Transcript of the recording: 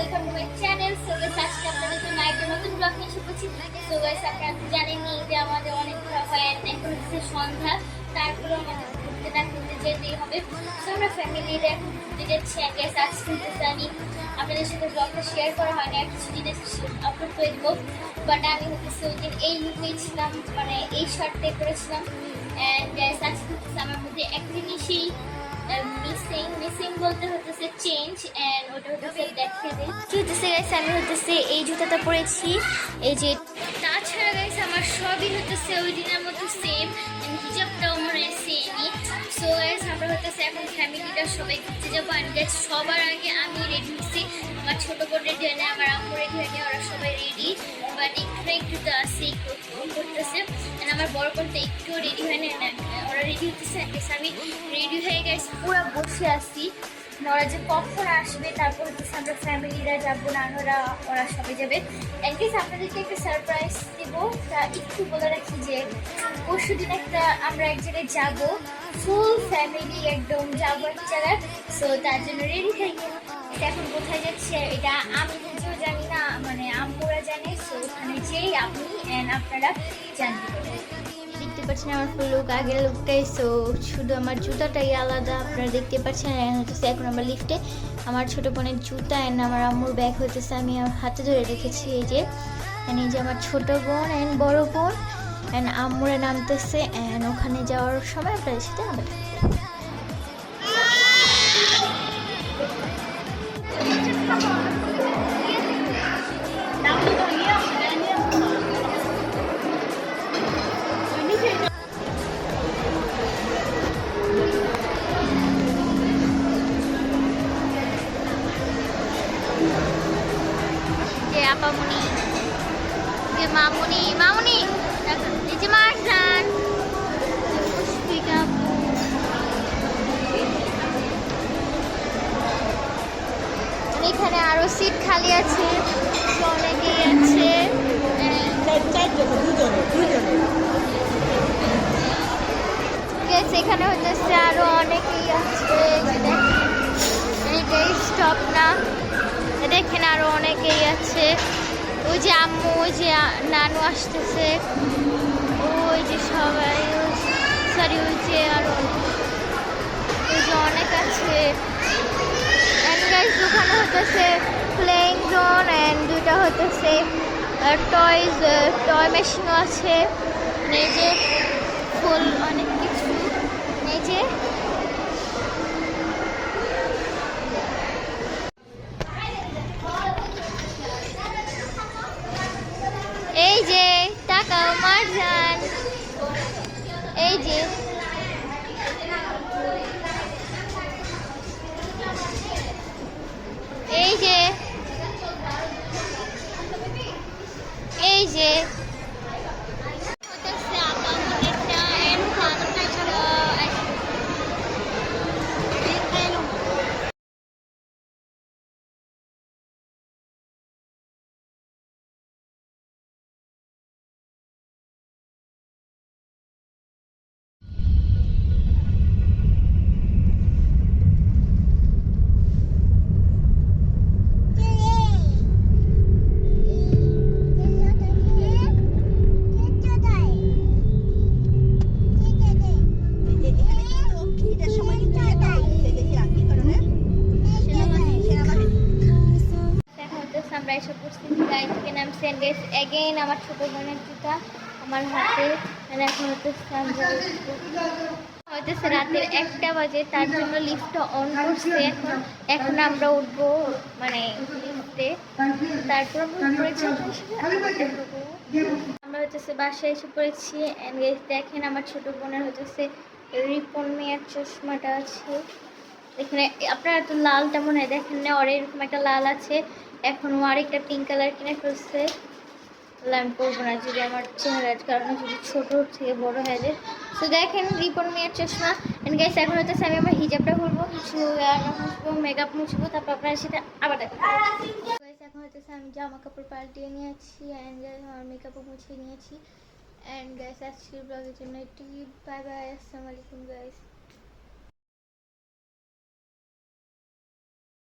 Welcome to my channel. So guys আজকে আপনাদের জন্য একটা নতুন ব্লগ নিয়ে এসে পড়ছি। সো গাইস আপনারা জানেনই যে আমাদের অনেক ঘোরা হয়, এখন হচ্ছে সন্ধ্যা, তারপরে আমাদের ঘুরতে না ঘুরতে যেতেই হবে। সো আমরা ফ্যামিলিরা এখন ঘুরতে যাচ্ছি। গাইস আজকে হচ্ছে আমি আপনাদের সাথে ব্লগটা শেয়ার করা হয়নি, আর কিছু জিনিস আপলোড করে দেবো। বাট আমি হচ্ছে ওই দিন এই লুকেই ছিলাম, মানে এই শার্টটাই করেছিলাম। অ্যান্ড গাইস আজকে হচ্ছে আমার মধ্যে এক জিনিসই মিসিং বলতে হতেছে চেঞ্জ, এন্ড ওটা হতেছে দেখে দিই কি হতেছে। গাইস আমি হতেছে এই জুতাটা পরেছি, এই যে। তাছাড়া গাইস আমার সবই হতেছে ওই দিনের মতো সেম, হিজাবটাও মনে হয় সেমই। সো গাইস আমরা হতেছে এখন ফ্যামিলিটা সবাই ঘুরতে যাবো। অ্যান্ড গাইস সবার আগে আমি রেডি হচ্ছি, আমার ছোট বোন রেডি হয় না, আমার আম্মু রেডি হয় না, ওরা সবাই রেডি, বাট একটু তো আসি করতেছে। আমার বড় বোনটা একটু রেডি হয় না, ওরা রেডি হতেছে। আমি রেডি হয়ে গেছি, পুরো বসে আছি ওরা যে কখন আসবে, তারপর হচ্ছে আমরা ফ্যামিলিরা যাবো, নানুরা ওরা সবাই যাবে। অ্যাটলিস্ট আপনাদেরকে একটা সারপ্রাইজ দেবো, তা একটু বলে রাখি যে পরশু দিন আমরা এক জায়গায় যাবো, ফুল ফ্যামিলি একদম যাবো এক জায়গায়। সো তার জন্য রেডি থাকি। এটা এখন কোথায় যাচ্ছে এটা আমি নিজেও জানি না, মানে আম্মুরা জানে। সো ওখানে যেই আপনি আপনারা জানতে পারবেন। দেখতে পাচ্ছেন আমার ফুল লুক, আগের লুকটাই। সো শুধু আমার জুতাটাই আলাদা, আপনারা দেখতে পাচ্ছেন। হচ্ছে এখন আমরা লিফটে, আমার ছোটো বোনের জুতা অ্যান্ড আমার আম্মুর ব্যাগ হতেছে আমি হাতে ধরে রেখেছি। এই যে আমার ছোটো বোন অ্যান্ড বড়ো বোন অ্যান্ড আম্মুরা নামতেছে, অ্যান্ড ওখানে যাওয়ার সময় আপনাদের সাথে আমরা আপামনি, যে মামুনি মামুনি, এই যে মারজান, এখানে আরো সিট খালি আছে, অনেকেই আছে। এখানে হচ্ছে আরো অনেকেই আছে, এইটাই স্টপ না, দেখেন আরো অনেকেই আছে। ওই যে আম্মু, ওই যে নানু আসতেছে, ওই যে সবাই, সরি ওই যে আরো ওই যে অনেক আছে। দোকানে হতেছে প্লেইং জোন অ্যান্ড দুটা হতেছে টয় মেশিনও আছে। এই যে ফুল অনেক কিছু, এই যে এই যে টাকাও মারজান, এই যে এই যে এই যে আমরা এসে পড়ছি, গাড়ি থেকে নামছি। এগেইন আমার ছোটো বোনের জুতা আমার হাতে। এখন হইতেছে রাতের 1টা বাজে, তার জন্য লিফটটা অন করছে। এখন আমরা উঠবো মানে লিফটে, তারপর আমরা হচ্ছে বাসায় এসে পড়েছি। অ্যান্ড দেখেন আমার ছোটো বোনের হচ্ছে রিপন মেয়ার চশমাটা আছে এখানে। আপনারা তো লালটা মনে হয় দেখেন না, আর এরকম একটা লাল আছে। এখন ও আরেকটা পিঙ্ক কালার কিনে ফেলছে, আমি পরবো না যদি আমার চেহারার কারণে যদি ছোট থেকে বড় হয়ে যায়। তো দেখেন রিপন মেয়ের চশমা। এন্ড গাইস এখন হচ্ছে আমি আমার হিজাবটা খুলবো, কিছু মুছবো, মেকআপ মুছবো, তারপর আপনার সাথে আবার দেখো। গাইস এখন হচ্ছে আমি জামা কাপড় পাল্টিয়ে নিয়েছি, অ্যান্ড আমার মেকআপও মুছিয়ে নিয়েছি। অ্যান্ড গাইস আজকের ব্লগের জন্য একটু বাই বাই, আসসালামু আলাইকুম গাইস।